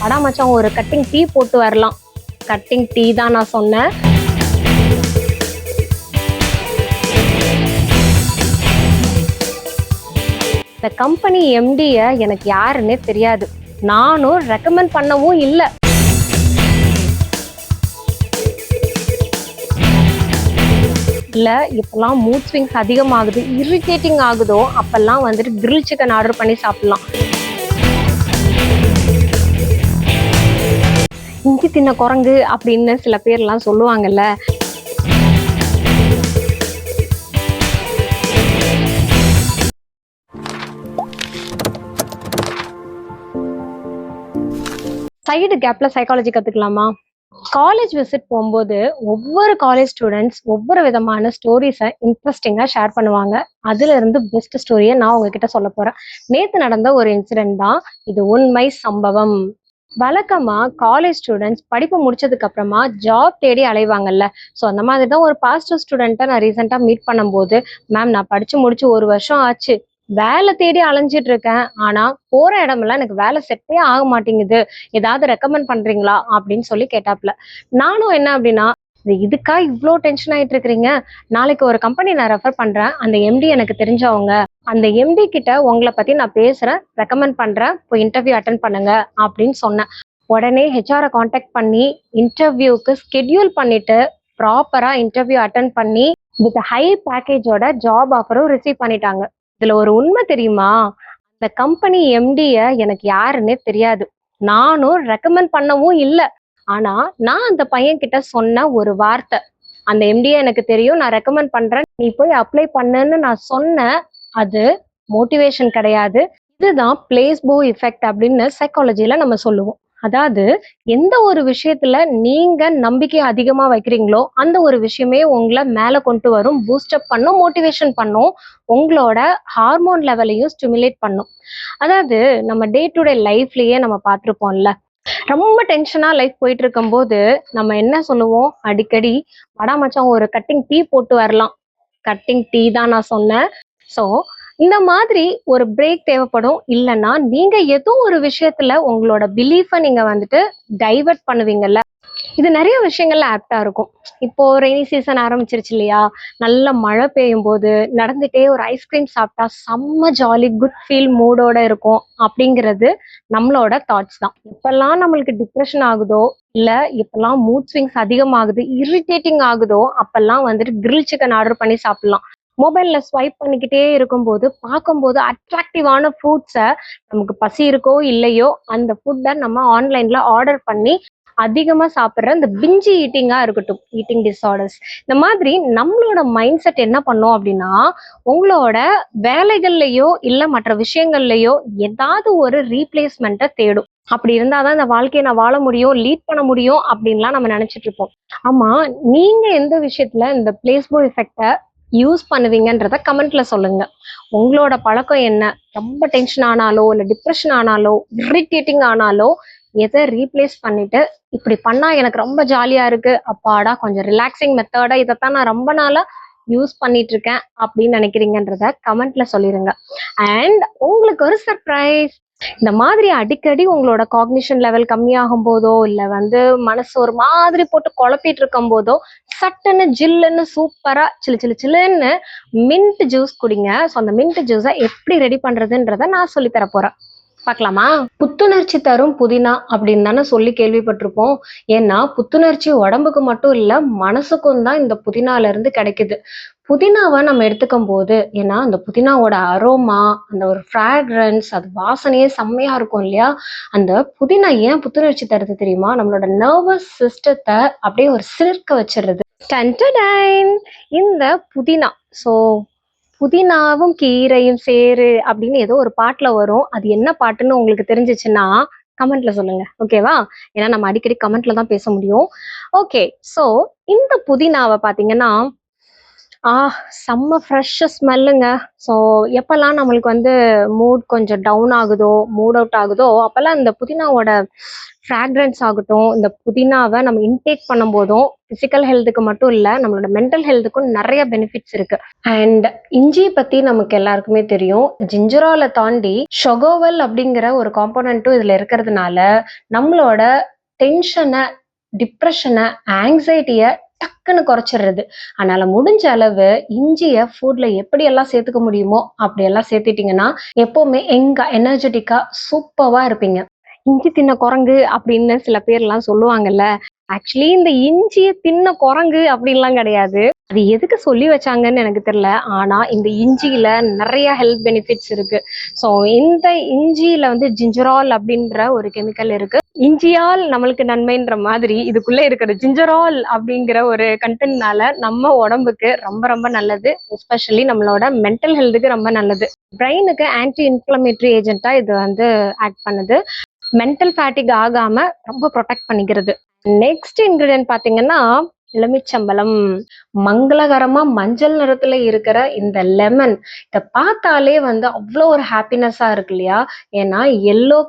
அடா மச்சான் ஒரு கட்டிங் டீ போட்டு வரலாம். கட்டிங் டீ தான் நான் சொன்னேன். இந்த கம்பெனி எம்டிய எனக்கு யாருன்னே தெரியாது. நானும் ரெக்கமெண்ட் பண்ணவும் இல்லை. இல்ல இப்பெல்லாம் மூட் ஸ்விங்ஸ் அதிகமாகுது, இரிட்டேட்டிங் ஆகுதோ அப்பெல்லாம் வந்துட்டு கிரில் சிக்கன் ஆர்டர் பண்ணி சாப்பிடலாம். இஞ்சி தின்ன குரங்கு அப்படின்னு சில பேர்லாம் சொல்லுவாங்கல்ல. சைடு கேப்ல சைக்காலஜி கத்துக்கலாமா? காலேஜ் விசிட் போகும்போது ஒவ்வொரு காலேஜ் ஸ்டூடெண்ட்ஸ் ஒவ்வொரு விதமான ஸ்டோரிஸை இன்ட்ரெஸ்டிங்கா ஷேர் பண்ணுவாங்க. அதுல இருந்து பெஸ்ட் ஸ்டோரியை நான் உங்ககிட்ட சொல்ல போறேன். நேத்து நடந்த ஒரு இன்சிடென்ட் தான் இது, உண்மை சம்பவம். வழக்கமா காலேஜ் ஸ்டூடெண்ட்ஸ் படிப்பு முடிச்சதுக்கு அப்புறமா ஜாப் தேடி அலைவாங்கல்ல. ஸோ அந்த மாதிரி தான் ஒரு பாஸ்டர் ஸ்டூடெண்ட்டை நான் ரீசெண்டாக மீட் பண்ணும்போது, மேம் நான் படிச்சு முடிச்சு 1 வருஷம் ஆச்சு, வேலை தேடி அலைஞ்சிட்டு இருக்கேன், ஆனா போற இடமெல்லாம் எனக்கு வேலை செட்டே ஆக மாட்டேங்குது, ஏதாவது ரெக்கமெண்ட் பண்றீங்களா அப்படின்னு சொல்லி கேட்டாப்ல. நானும் என்ன அப்படின்னா, இதுக்கா இவ்வளோ டென்ஷன் ஆயிட்டு இருக்கிறீங்க, நாளைக்கு ஒரு கம்பெனி நான் ரெஃபர் பண்றேன், அந்த எம்டி எனக்கு தெரிஞ்சவங்க, அந்த எம்டி கிட்ட உங்களை பத்தி நான் பேசுறேன், ரெக்கமெண்ட் பண்றேன், போய் இன்டர்வியூ அட்டன் பண்ணுங்க அப்படின்னு சொன்னேன். உடனே ஹெச்ஆரை காண்டாக்ட் பண்ணி இன்டர்வியூக்கு ஸ்கெட்யூல் பண்ணிட்டு ப்ராப்பரா இன்டர்வியூ அட்டன் பண்ணி வித் ஹை பேக்கேஜோட ஜாப் ஆஃபரும் ரிசீவ் பண்ணிட்டாங்க. இதுல ஒரு உண்மை தெரியுமா? இந்த கம்பெனி எம்டிய எனக்கு யாருன்னே தெரியாது. நானும் ரெக்கமெண்ட் பண்ணவும் இல்லை. ஆனா நான் அந்த பையன் கிட்ட சொன்ன ஒரு வார்த்தை, அந்த எம்டிய எனக்கு தெரியும், நான் ரெக்கமெண்ட் பண்றேன், நீ போய் அப்ளை பண்ணுன்னு நான் சொன்னேன். அது மோட்டிவேஷன் கிடையாது. இதுதான் பிளேஸ்போ எஃபெக்ட் அப்படின்னு சைக்காலஜில நம்ம சொல்லுவோம். அதாவது எந்த ஒரு விஷயத்துல நீங்க நம்பிக்கை அதிகமா வைக்கிறீங்களோ அந்த ஒரு விஷயமே உங்களை மேல கொண்டு வரும், பூஸ்டப் பண்ணும், மோட்டிவேஷன் பண்ணும், உங்களோட ஹார்மோன் லெவலையும் ஸ்டிமுலேட் பண்ணும். அதாவது நம்ம டே டு டே லைஃப்லயே நம்ம பார்த்துருப்போம்ல, ரொம்ப டென்ஷனா லைஃப் போயிட்டு இருக்கும் போது நம்ம என்ன சொல்லுவோம் அடிக்கடி, வடா மச்சான் ஒரு கட்டிங் டீ போட்டு வரலாம். கட்டிங் டீ தான் நான் சொன்னேன். ஸோ இந்த மாதிரி ஒரு பிரேக் தேவைப்படும். இல்லைன்னா நீங்க ஏதோ ஒரு விஷயத்துல உங்களோட பிலீஃபை நீங்க வந்துட்டு டைவர்ட் பண்ணுவீங்கல்ல. இது நிறைய விஷயங்கள்ல ஆப்டா இருக்கும். இப்போ ரெய்னி சீசன் ஆரம்பிச்சிருச்சு இல்லையா, நல்ல மழை பெய்யும் போது நடந்துட்டே ஒரு ஐஸ்கிரீம் சாப்பிட்டா செம்ம ஜாலி குட் ஃபீல் மூடோட இருக்கும் அப்படிங்கிறது நம்மளோட தாட்ஸ் தான். இப்பெல்லாம் நம்மளுக்கு டிப்ரெஷன் ஆகுதோ, இல்ல இப்பெல்லாம் மூட் ஸ்விங்ஸ் அதிகமாகுது, இரிட்டேட்டிங் ஆகுதோ அப்பெல்லாம் வந்துட்டு கிரில் சிக்கன் ஆர்டர் பண்ணி சாப்பிடலாம். மொபைல்ல ஸ்வைப் பண்ணிக்கிட்டே இருக்கும்போது பார்க்கும்போது அட்ராக்டிவான ஃபுட்ஸை, நமக்கு பசி இருக்கோ இல்லையோ அந்த ஃபுட்டை நம்ம ஆன்லைன்ல ஆர்டர் பண்ணி அதிகமா சாப்பிட்ற இந்த பிஞ்சி ஈட்டிங்கா இருக்கட்டும், ஈட்டிங் டிஸார்டர்ஸ், இந்த மாதிரி நம்மளோட மைண்ட் செட் என்ன பண்ணும் அப்படின்னா, உங்களோட வேலைகள்லயோ இல்ல மற்ற விஷயங்கள்லயோ ஏதாவது ஒரு ரீப்ளேஸ்மெண்ட்டை தேடும். அப்படி இருந்தாதான் இந்த வாழ்க்கையை நான் வாழ முடியும், லீட் பண்ண முடியும் அப்படின்லாம் நம்ம நினைச்சிட்டு இருப்போம். ஆமா, நீங்க எந்த விஷயத்துல இந்த பிளேஸ்போ எஃபெக்டை யூஸ் பண்ணுவீங்கன்றத கமெண்ட்ல சொல்லுங்க. உங்களோட பழக்கம் என்ன? ரொம்ப டென்ஷன் ஆனாலோ இல்ல டிப்ரெஷன் ஆனாலோ இரிட்டேட்டிங் ஆனாலோ எதை ரீப்ளேஸ் பண்ணிட்டு, இப்படி பண்ணா எனக்கு ரொம்ப ஜாலியா இருக்கு, அப்பாடா கொஞ்சம் ரிலாக்ஸிங் மெத்தடா இதைத்தான் நான் ரொம்ப நாளா யூஸ் பண்ணிட்டு இருக்கேன் அப்படின்னு நினைக்கிறீங்கன்றத கமெண்ட்ல சொல்லிருங்க. அண்ட் உங்களுக்கு ஒரு சர்ப்ரைஸ், இந்த மாதிரி அடிக்கடி உங்களோட காக்னிஷன் லெவல் கம்மியாகும் போதோ இல்ல மனசு ஒரு மாதிரி போட்டு குழப்பிட்டு இருக்கும் போதோ சட்டுன்னு ஜில்லுன்னு சூப்பரா சில்லு சில்லு சில்லுன்னு மின்ட் ஜூஸ் குடிங்க. ஸோ அந்த மின்ட் ஜூஸை எப்படி ரெடி பண்றதுன்றத நான் சொல்லி தர போறேன். பார்க்கலாமா? புத்துணர்ச்சி தரும் புதினா அப்படின்னு தானே சொல்லி கேள்விப்பட்டிருப்போம். ஏன்னா புத்துணர்ச்சி உடம்புக்கு மட்டும் இல்ல, மனசுக்கும் தான் இந்த புதினால இருந்து கிடைக்குது. புதினாவை நம்ம எடுத்துக்கும் போது, ஏன்னா அந்த புதினாவோட அரோமா, அந்த ஒரு ஃப்ராக்ரன்ஸ், அது வாசனையே செம்மையா இருக்கும் இல்லையா. அந்த புதினா ஏன் புத்துணர்ச்சி தருது தெரியுமா? நம்மளோட நர்வஸ் சிஸ்டத்தை அப்படியே ஒரு சிலிர்க்க வச்சிருது. இந்த புதினா, ஸோ புதினாவும் கீரையும் சேரு அப்படின்னு ஏதோ ஒரு பாட்டுல வரும். அது என்ன பாட்டுன்னு உங்களுக்கு தெரிஞ்சிச்சுன்னா கமெண்ட்ல சொல்லுங்க, ஓகேவா? ஏன்னா நம்ம அடிக்கடி கமெண்ட்ல தான் பேச முடியும். ஓகே, ஸோ இந்த புதினாவை பாத்தீங்கன்னா ஆ செம்ம ஃப்ரெஷ் ஸ்மெல்லுங்க. ஸோ எப்பலாம் நம்மளுக்கு வந்து மூட் கொஞ்சம் டவுன் ஆகுதோ, மூட் அவுட் ஆகுதோ, அப்பலாம் இந்த புதினாவோட ஃப்ராக்ரன்ஸ் ஆகட்டும், இந்த புதினாவ நம்ம இன்டேக் பண்ணும்போதும், பிசிக்கல் ஹெல்த்துக்கு மட்டும் இல்ல, நம்மளோட மென்டல் ஹெல்த்துக்கும் நெறைய பெனிஃபிட்ஸ் இருக்கு. அண்ட் இஞ்சி பத்தி நமக்கு எல்லாருக்குமே தெரியும். ஜிஞ்சரால தாண்டி ஷொகோவல் அப்படிங்கிற ஒரு காம்போனன்ட்டும் இதுல இருக்கிறதுனால, நம்மளோட டென்ஷன, டிப்ரஷன, ஆங்ஸைட்டிய டக்குன்னு குறைச்சிடுறது. அதனால முடிஞ்ச அளவு இஞ்சிய ஃபுட்ல எப்படியெல்லாம் சேர்த்துக்க முடியுமோ அப்படியெல்லாம் சேர்த்துட்டீங்கன்னா எப்பவுமே எங்க எனர்ஜெட்டிக்கா சூப்பர்வா இருப்பீங்க. இஞ்சி தின்ன குரங்கு அப்படின்னு சில பேர்லாம் சொல்லுவாங்கல்ல. ஆக்சுவலி இந்த இஞ்சிய தின்ன குரங்கு அப்படின்லாம் கிடையாது. அது எதுக்கு சொல்லி வச்சாங்கன்னு எனக்கு தெரியல. ஆனா இந்த இஞ்சியில நிறைய ஹெல்த் பெனிஃபிட்ஸ் இருக்கு. ஸோ இந்த இஞ்சியில வந்து ஜிஞ்சரால் அப்படின்ற ஒரு கெமிக்கல் இருக்கு. இஞ்சியால் நம்மளுக்கு நன்மைன்ற மாதிரி இதுக்குள்ள இருக்கிற ஜிஞ்சரால் அப்படிங்கிற ஒரு கண்டென்ட்னால நம்ம உடம்புக்கு ரொம்ப ரொம்ப நல்லது. எஸ்பெஷலி நம்மளோட மென்டல் ஹெல்த்துக்கு ரொம்ப நல்லது. பிரெயினுக்கு ஆன்டி இன்ஃப்ளமேட்டரி ஏஜென்ட்டா இது வந்து ஆக்ட் பண்ணுது. மென்டல் ஃபேட்டிக் ஆகாம ரொம்ப ப்ரொடெக்ட் பண்ணிக்கிறது. நெக்ஸ்ட் இன்கிரிடியன்ட் பாத்தீங்கன்னா எலுமிச்சம்பழம். மங்களகரமா மஞ்சள் நிறத்துல இருக்கிற இந்த லெமன், இத பார்த்தாலே வந்து அவ்வளோ ஒரு ஹாப்பினஸா இருக்கு இல்லையா? ஏன்னா எல்லோ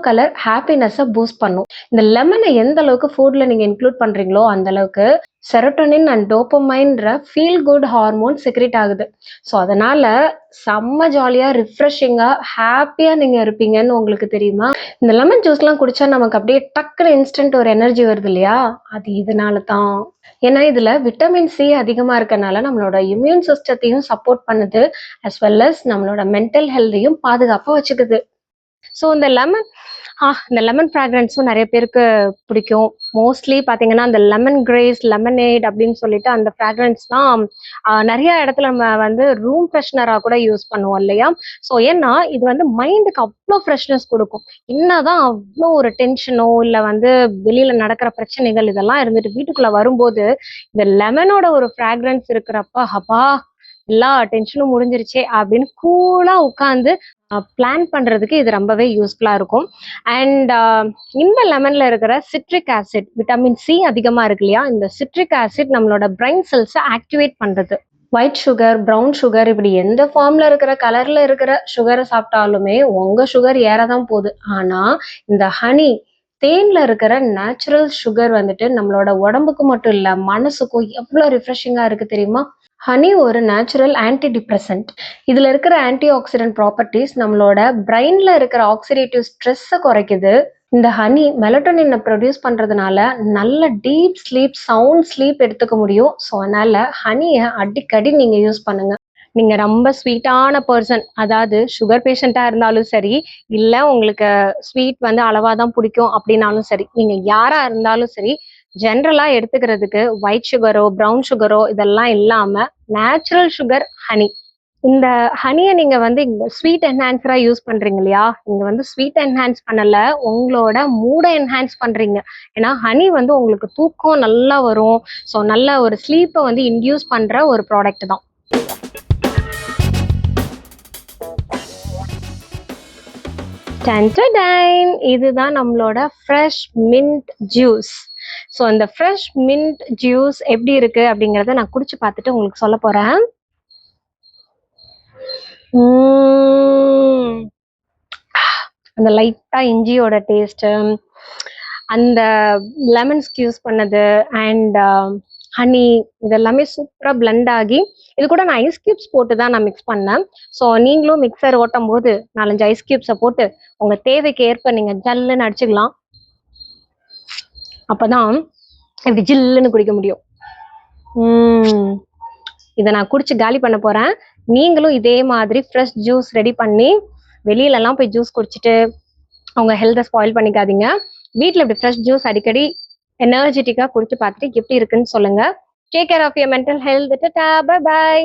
கலர் ஹாப்பினஸ பூஸ்ட் பண்ணும். இந்த லெமனை எந்த அளவுக்கு ஃபுட்ல நீங்க இன்க்ளூட் பண்றீங்களோ அந்த அளவுக்கு செரோட்டோனின் அண்ட் டோபமைன்ற ஃபீல் குட் ஹார்மோன் செக்ரேட் ஆகுது. ஸோ அதனால செம்ம ஜாலியா, ரிஃப்ரெஷிங்கா, ஹாப்பியா நீங்க இருப்பீங்கன்னு உங்களுக்கு தெரியுமா? இந்த லெமன் ஜூஸ்லாம் குடிச்சா நமக்கு அப்படியே டக்குனு இன்ஸ்டன்ட் ஒரு எனர்ஜி வருது இல்லையா? அது இதனால தான். ஏன்னா இதுல விட்டமின் சி அதிகமா இருக்கனால நம்மளோட இம்யூன் சிஸ்டத்தையும் சப்போர்ட் பண்ணுது. அஸ் வெல் அஸ் நம்மளோட மென்டல் ஹெல்த்தையும் பாதுகாப்பா வச்சுக்குது. ஸோ இந்த லெமன் ஃப்ராக்ரன்ஸும் நிறைய பேருக்கு பிடிக்கும். மோஸ்ட்லி பார்த்தீங்கன்னா, அந்த லெமன் கிரேஸ், லெமனேட் அப்படின்னு சொல்லிட்டு அந்த ஃப்ராக்ரன்ஸ்லாம் நிறைய இடத்துல நம்ம வந்து ரூம் ஃப்ரெஷ்னரா கூட யூஸ் பண்ணுவோம் இல்லையா? ஸோ ஏன்னா, இது வந்து மைண்டுக்கு அவ்ளோ ஃப்ரெஷ்னஸ் குடுக்கும். என்னதான் அவ்ளோ ஒரு டென்ஷனோ, இல்ல வந்து வெளியில நடக்கிற பிரச்சனைகள் இதெல்லாம் இருந்துட்டு வீட்டுக்குள்ள வரும்போது, இந்த லெமனோட ஒரு ஃப்ராக்ரன்ஸ் இருக்கிறப்ப, அப்பா! எல்லா டென்ஷனும் முடிஞ்சிருச்சே அப்படின்னு கூலா உட்காந்து பிளான் பண்றதுக்கு இது ரொம்பவே யூஸ்ஃபுல்லா இருக்கும். அண்ட் இந்த லெமன்ல இருக்கிற சிட்ரிக் ஆசிட், விட்டமின் சி அதிகமா இருக்கு இல்லையா? இந்த சிட்ரிக் ஆசிட் நம்மளோட பிரைன் செல்ஸை ஆக்டிவேட் பண்றது. ஒயிட் சுகர், ப்ரௌன் சுகர் இப்படி எந்த ஃபார்ம்ல இருக்கிற கலர்ல இருக்கிற சுகரை சாப்பிட்டாலுமே உங்க சுகர் ஏறதான் போகுது. ஆனா இந்த ஹனி, தேன்ல இருக்கிற நேச்சுரல் சுகர் வந்துட்டு நம்மளோட உடம்புக்கு மட்டும் இல்ல மனசுக்கும் எவ்வளவு ரிஃப்ரெஷிங்கா இருக்கு தெரியுமா? ஹனி ஒரு நேச்சுரல் ஆன்டி டிப்ரெசன்ட். இதுல இருக்கிற ஆன்டி ஆக்சிடென்ட் ப்ராப்பர்ட்டிஸ் நம்மளோட பிரெயின்ல இருக்கிற ஆக்சிடேட்டிவ் ஸ்ட்ரெஸ்ஸை குறைக்குது. இந்த ஹனி மெலட்டோனினை ப்ரொடியூஸ் பண்றதுனால நல்ல டீப் ஸ்லீப், சவுண்ட் ஸ்லீப் எடுத்துக்க முடியும். ஸோ அதனால ஹனியை அடிக்கடி நீங்க யூஸ் பண்ணுங்க. நீங்க ரொம்ப ஸ்வீட்டான பர்சன், அதாவது சுகர் பேஷண்டா இருந்தாலும் சரி, இல்ல உங்களுக்கு ஸ்வீட் வந்து அளவா தான் பிடிக்கும் அப்படின்னாலும் சரி, நீங்க யாரா இருந்தாலும் சரி, ஜென்ரலா எடுத்துக்கிறதுக்கு ஒயிட் சுகரோ, ப்ரௌன் சுகரோ இதெல்லாம் இல்லாம நேச்சுரல் சுகர் ஹனி. இந்த ஹனிய நீங்க வந்து இங்க ஸ்வீட் என்ஹான்சரா யூஸ் பண்றீங்க இல்லையா? நீங்க வந்து ஸ்வீட் என்ஹான்ஸ் பண்ணல, உங்களோட மூட என்ஹான்ஸ் பண்றீங்க. ஏன்னா ஹனி வந்து உங்களுக்கு தூக்கம் நல்லா வரும். ஸோ நல்ல ஒரு ஸ்லீப்ப வந்து இன்டியூஸ் பண்ற ஒரு ப்ராடக்ட் தான். டன்டடைன்! இதுதான் நம்மளோட ஃப்ரெஷ் மின்ட் ஜூஸ். ஸோ இந்த ஃப்ரெஷ் மின்ட் ஜூஸ் எப்படி இருக்கு அப்படிங்கிறத நான் குடிச்சு பார்த்துட்டு உங்களுக்கு சொல்ல போறேன். அந்த லைட்டா இஞ்சியோட டேஸ்ட், அந்த லெமன் ஸ்க்யூஸ் பண்ணது அண்ட் ஹனி இதெல்லாமே சூப்பரா பிளெண்ட் ஆகி, இது கூட நான் ஐஸ் கியூப்ஸ் போட்டு தான் நான் மிக்ஸ் பண்ணேன். ஸோ நீங்களும் மிக்சர் ஓட்டும் போது 4, 5 ஐஸ் கியூப்ஸை போட்டு உங்க தேவைக்கு ஏற்ப நீங்க ஜல்லுன்னு அடிச்சுக்கலாம். அப்பதான் இப்படி ஜில்லுன்னு குடிக்க முடியும். இதை நான் குடிச்சு காலி பண்ண போறேன். நீங்களும் இதே மாதிரி ஃப்ரெஷ் ஜூஸ் ரெடி பண்ணி வெளியிலலாம் போய் ஜூஸ் குடிச்சிட்டு அவங்க ஹெல்த்தை ஸ்பாயில் பண்ணிக்காதீங்க. வீட்டில் இப்படி ஃப்ரெஷ் ஜூஸ் அடிக்கடி எனர்ஜெட்டிக்கா குடிச்சு பார்த்துட்டு எப்படி இருக்குன்னு சொல்லுங்க. Take care of your mental health. டாடா, பை பை.